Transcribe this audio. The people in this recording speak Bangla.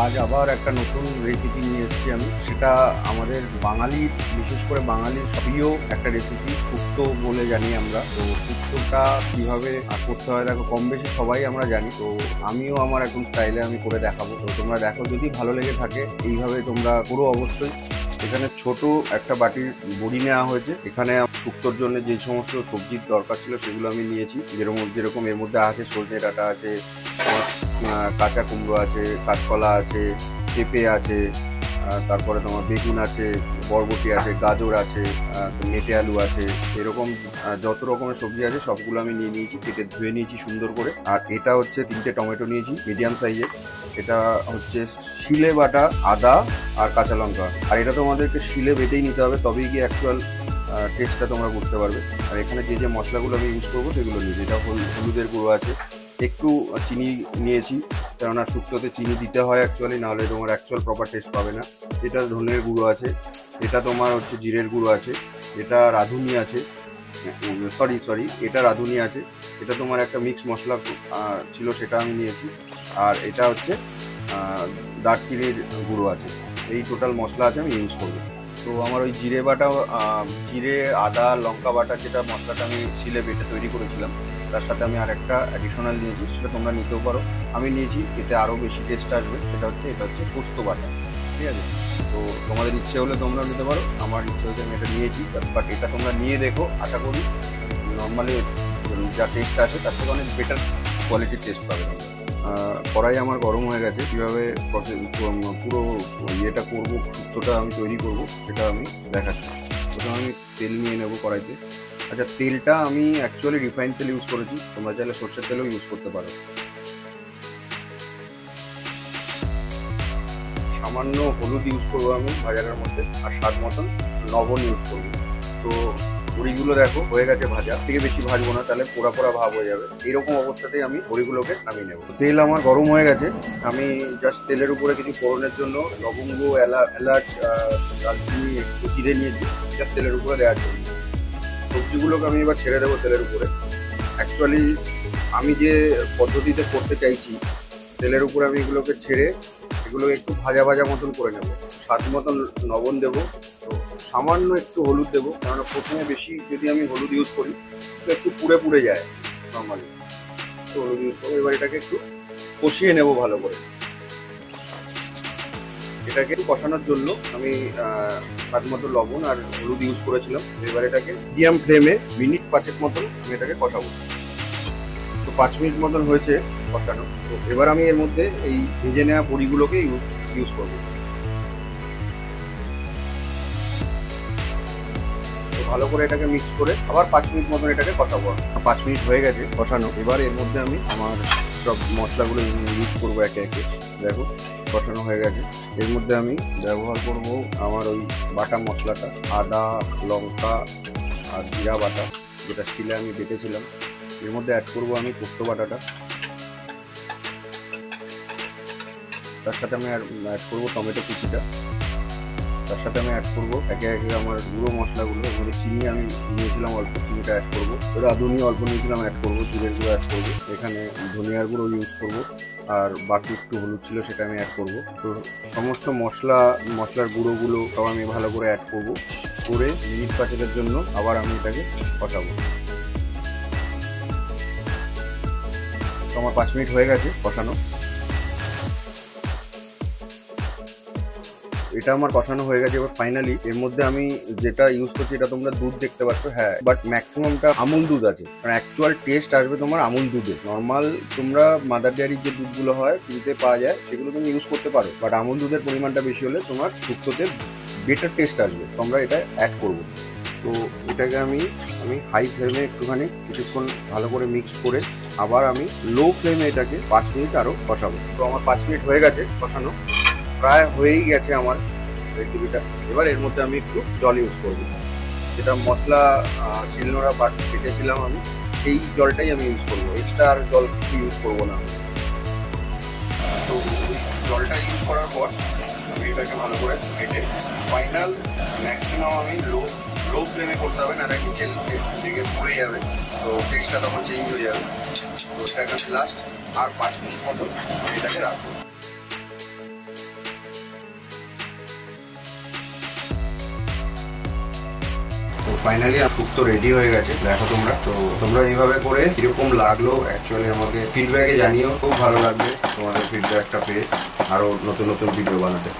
আজ আবার একটা নতুন রেসিপি নিয়ে এসেছি আমি। সেটা আমাদের বাঙালির, বিশেষ করে বাঙালির প্রিয় একটা রেসিপি, শুক্তো বলে জানি আমরা। তো শুক্তোটা কিভাবে করতে হয় দেখো, কম বেশি সবাই আমরা জানি। তো আমিও আমার এখন স্টাইলে আমি করে দেখাবো। তো তোমরা দেখো, যদি ভালো লেগে থাকে এইভাবে তোমরা করো অবশ্যই। এখানে ছোট একটা বাটির বড়ি নেওয়া হয়েছে। এখানে শুক্তোর জন্য যে সমস্ত সবজির দরকার ছিল সেগুলো আমি নিয়েছি। যেরকম এর মধ্যে আছে সজনে ডাঁটা আছে, কাঁচা কুমড়ো আছে, কাঁচকলা আছে, পেঁপে আছে, তারপরে তোমার বেগুন আছে, বরবটি আছে, গাজর আছে, মেটে আলু আছে। এরকম যত রকমের সবজি আছে সবগুলো আমি নিয়ে নিয়েছি, কেটে ধুয়ে নিয়েছি সুন্দর করে। আর এটা হচ্ছে 3টে টমেটো নিয়েছি মিডিয়াম সাইজের। এটা হচ্ছে শিলে বাটা আদা আর কাঁচা লঙ্কা। আর এটা তোমাদেরকে শিলে বেটেই নিতে হবে, তবেই গিয়ে অ্যাকচুয়াল টেস্টটা তোমরা করতে পারবে। আর এখানে যে যে মশলাগুলো আমি ইউজ করবো সেগুলো নিয়েছি। এটা হলুদের গুঁড়ো আছে, একটু চিনি নিয়েছি, কেননা শুক্তোতে চিনি দিতে হয় অ্যাকচুয়ালি, নাহলে তোমার অ্যাকচুয়াল প্রপার টেস্ট পাবে না। এটা ধনের গুঁড়ো আছে, এটা তোমার হচ্ছে জিরের গুঁড়ো আছে, এটা রাঁধুনি আছে, সরি এটা রাঁধুনি আছে, এটা তোমার একটা মিক্স মশলা ছিল সেটা আমি নিয়েছি। আর এটা হচ্ছে দারচিনির গুঁড়ো আছে। এই টোটাল মশলা আছে আমি ইউজ করবো। তো আমার ওই জিরে বাটা, জিরে আদা লঙ্কা বাটা, যেটা মশলাটা আমি শিলে বেটে তৈরি করেছিলাম, তার সাথে আমি আর একটা অ্যাডিশনাল নিয়েছি, সেটা তোমরা নিতেও পারো। আমি নিয়েছি, এতে আরও বেশি টেস্ট আসবে। এটা হচ্ছে পোস্ত বাটা, ঠিক আছে? তো তোমাদের ইচ্ছে হলে তোমরা নিতে পারো, আমার ইচ্ছে হচ্ছে আমি এটা নিয়েছি। বাট এটা তোমরা নিয়ে দেখো, আশা করি নর্মালি যা টেস্ট আছে তার থেকে অনেক বেটার কোয়ালিটির টেস্ট পাবে। কড়াই আমার গরম হয়ে গেছে। কীভাবে পুরো ইয়েটা করবো, শুক্তোটা আমি তৈরি করবো, সেটা আমি দেখাচ্ছি। প্রথমে আমি তেল নিয়ে নেবো কড়াইতে। আচ্ছা, তেলটা আমি অ্যাকচুয়ালি রিফাইন তেল ইউজ করেছি, তোমরা চাইলে সর্ষের তেলও ইউজ করতে পারো। সামান্য হলুদ ইউজ করবো আমি ভাজার মধ্যে, আর স্বাদ মতন লবণ ইউজ করবো। তো বড়িগুলো দেখো হয়ে গেছে ভাজা, থেকে বেশি ভাজবো না, তাহলে পোড়া পোড়া ভাব হয়ে যাবে। এইরকম অবস্থাতেই আমি বড়িগুলোকে নামিয়ে নেবো। তেল আমার গরম হয়ে গেছে। আমি জাস্ট তেলের উপরে কিছু ফোড়নের জন্য লবঙ্গ, এলাচ, দারচিনি একটু চিড়ে নিয়েছি, জাস্ট তেলের উপরে দেওয়ার জন্য। সবজিগুলোকে আমি এবার ছেড়ে দেবো তেলের উপরে। অ্যাকচুয়ালি আমি যে পদ্ধতিতে করতে চাইছি, তেলের উপরে আমি এগুলোকে ছেড়ে এগুলোকে একটু ভাজা ভাজা মতন করে নেবো। স্বাদ মতন লবণ দেবো, তো সামান্য একটু হলুদ দেবো, কারণ প্রথমে বেশি যদি আমি হলুদ ইউজ করি তো একটু পুড়ে পুড়ে যায় নর্মালি। তো হলুদ ইউজ করবো। এবার এটাকে একটু কষিয়ে নেবো ভালো করে। এটাকে একটু কষানোর জন্য আমি স্বাদ মতো লবণ আর হলুদ ইউজ করেছিলাম। এবার এটাকে মিডিয়াম ফ্লেমে মিনিট 5 মতন আমি এটাকে কষাবো। তো 5 মিনিট মতন হয়েছে কষানো। তো এবার আমি এর মধ্যে এই ভেজে নেওয়া বড়িগুলোকে ইউজ করবো। তো ভালো করে এটাকে মিক্স করে আবার 5 মিনিট মতন এটাকে কষাবো। 5 মিনিট হয়ে গেছে কষানো। এবার এর মধ্যে আমি আমার সব মশলাগুলো ইউজ করবো একে একে। দেখো কষানো হয়ে গেছে। এর মধ্যে আমি ব্যবহার করব আমার ওই বাটা মশলাটা, আদা লঙ্কা আর জিরা বাটা, যেটা শিলে আমি বেটেছিলাম। এর মধ্যে অ্যাড করবো আমি পোস্ত বাটাটা। তার সাথে আমি অ্যাড করবো টমেটো কুচিটা। তার সাথে আমি অ্যাড করবো একে একে আমার গুঁড়ো মশলাগুলো। এর মধ্যে চিনি আমি নিয়েছিলাম অল্প, চিনিটা অ্যাড করবো। রাঁধুনি অল্প নিয়েছিলাম, অ্যাড করবো। জিরের গুঁড়ো অ্যাড করবো, এখানে ধনিয়ার গুঁড়ো ইউজ করবো, আর বাকি একটু হলুদ ছিল সেটা আমি অ্যাড করবো। তো সমস্ত মশলার গুঁড়োগুলো সব আমি ভালো করে অ্যাড করবো, করে মিনিট 5 জন্য আবার আমি এটাকে কষাবো। তো আমার 5 মিনিট হয়ে গেছে কষানো। এটা আমার কষানো হয়ে গেছে। এবার ফাইনালি এর মধ্যে আমি যেটা ইউজ করছি, এটা তোমরা দুধ দেখতে পাচ্ছ, হ্যাঁ, বাট ম্যাক্সিমামটা আমুল দুধ আছে, কারণ অ্যাকচুয়াল টেস্ট আসবে তোমার আমুল দুধে। নর্মাল তোমরা মাদার ডেয়ারির যে দুধগুলো হয় কিনতে পাওয়া যায়, সেগুলো তুমি ইউজ করতে পারো, বাট আমুল দুধের পরিমাণটা বেশি হলে তোমার শুক্তোতে বেটার টেস্ট আসবে। তোমরা এটা অ্যাড করবো। তো এটাকে আমি হাই ফ্লেমে একটুখানি কিছুক্ষণ ভালো করে মিক্স করে আবার আমি লো ফ্লেমে এটাকে 5 মিনিট আরও কষাবো। তো আমার 5 মিনিট হয়ে গেছে কষানো, প্রায় হয়েই গেছে আমার রেসিপিটা। এবার এর মধ্যে আমি একটু জল ইউজ করবো, যেটা মশলা শিলনোড়া বেটেছিলাম আমি, সেই জলটাই আমি ইউজ করবো। এক্সট্রা আর জল কিছু ইউজ করবো না। তো জলটা ইউজ করার পর আমি এটাকে ভালো করে বেটে ফাইনাল ম্যাক্সিমাম আমি লো ফ্লেমে করতে হবে, না নিচের টেস্ট থেকে পড়ে যাবে, তো টেস্টটা তখন চেঞ্জ হয়ে যাবে। তো এটাকে লাস্ট আর 5 মিনিট মতো এটাকে রাখবো। ফাইনালি শুক্তো রেডি হয়ে গেছে, দেখো তোমরা। তো তোমরা এইভাবে করে কিরকম লাগলো অ্যাকচুয়ালি আমাকে ফিডব্যাকে জানিও, খুব ভালো লাগবে তোমাদের ফিডব্যাকটা পেয়ে আরো নতুন নতুন ভিডিও বানাতে।